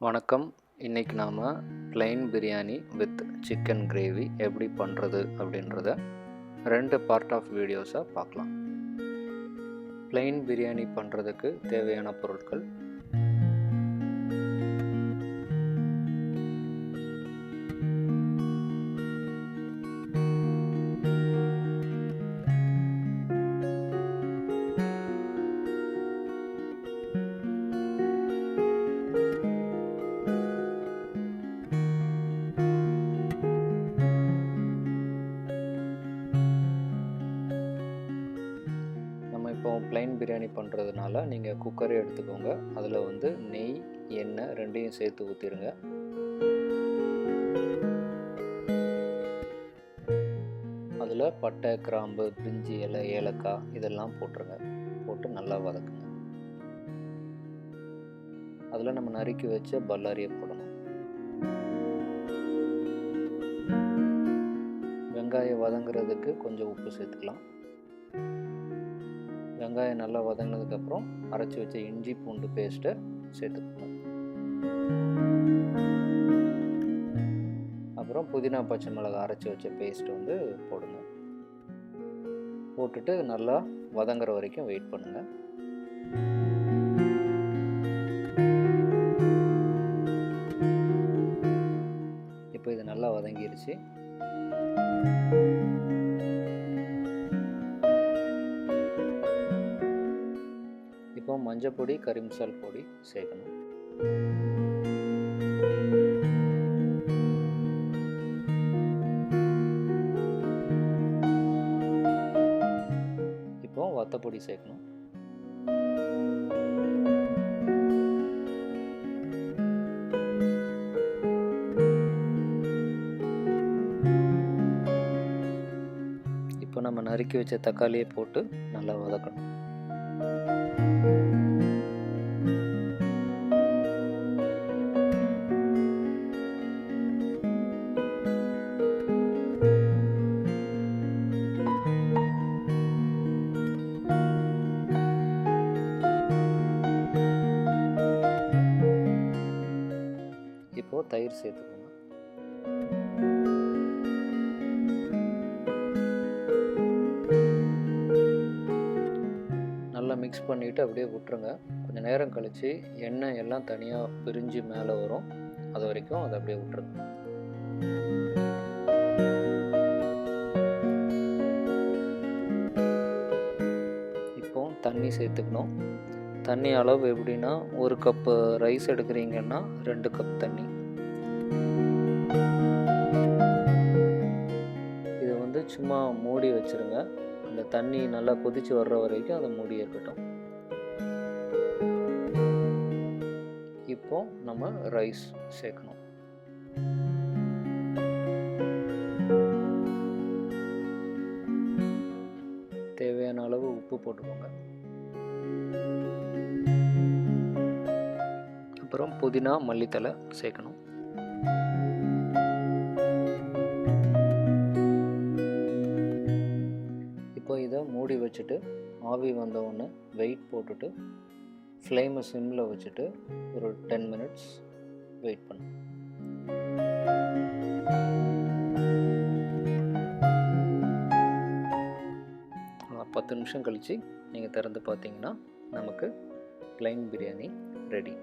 வணக்கம். இன்றைக்கி நாம் plain biryani with chicken gravy எப்படி பண்ணுறது அப்படின்றத 2 பார்ட் ஆஃப் வீடியோஸாக பார்க்கலாம். ப்ளைன் பிரியாணி பண்ணுறதுக்கு தேவையான பொருட்கள்: இப்போ ப்ளைன் பிரியாணி பண்ணுறதுனால நீங்கள் குக்கரே எடுத்துக்கோங்க. அதில் நெய், எண்ணெய் ரெண்டையும் சேர்த்து ஊற்றிடுங்க. அதில் பட்டை, கிராம்பு, பிரிஞ்சி இலை, ஏலக்காய் இதெல்லாம் போட்டுருங்க. போட்டு நல்லா வதக்குங்க. அதில் நம்ம நறுக்கி வச்ச பல்லாரியை போடணும். வெங்காயம் வதங்குறதுக்கு கொஞ்சம் உப்பு சேர்த்துக்கலாம். வெங்காயம் நல்லா வதங்கினதுக்கப்புறம் அரைச்சி வச்ச இஞ்சி பூண்டு பேஸ்ட்டை சேர்த்துக்கணும். அப்புறம் புதினா, பச்சை மிளகாய் அரைச்சி வச்ச பேஸ்ட்டு போடுங்க. போட்டுட்டு நல்லா வதங்குற வரைக்கும் வெயிட் பண்ணுங்கள். இப்போ இது நல்லா வதங்கிருச்சு. இப்போ மஞ்சள் பொடி, கறி மசால் பொடி சேர்க்கணும். இப்போ வத்தப்பொடி சேர்க்கணும். இப்போ நம்ம நறுக்கி வச்ச தக்காளியை போட்டு நல்லா வதக்கணும். இப்போது தயிர் சேர்த்துக்கோங்க. நல்லா மிக்ஸ் பண்ணிவிட்டு அப்படியே விட்டுருங்க. கொஞ்சம் நேரம் கழித்து எண்ணெய் எல்லாம் தனியாக பிரிஞ்சு மேலே வரும். அது வரைக்கும் அதை அப்படியே விட்டுருங்க. இப்போ தண்ணி சேர்த்துக்கணும். தண்ணி அளவு எப்படின்னா, 1 கப்பு ரைஸ் எடுக்கிறீங்கன்னா 2 கப் தண்ணி. இது சும்மா மூடி வச்சுருங்க. அந்த தண்ணி நல்லா கொதித்து வர்ற வரைக்கும் அதை மூடி இருக்கட்டும். இப்போ நம்ம ரைஸ் சேர்க்கணும். தேவையான அளவு உப்பு போட்டுக்கோங்க. அப்புறம் புதினா, மல்லித்தலை சேர்க்கணும். இப்போ இதை மூடி வச்சுட்டு ஆவி வந்தவுடனே வெயிட் போட்டுட்டு ஃப்ளேமை சிம்மில் வச்சுட்டு ஒரு 10 மினிட்ஸ் வெயிட் பண்ணு. 10 நிமிஷம் கழித்து நீங்கள் திறந்து பார்த்தீங்கன்னா நமக்கு ப்ளைன் பிரியாணி ரெடி.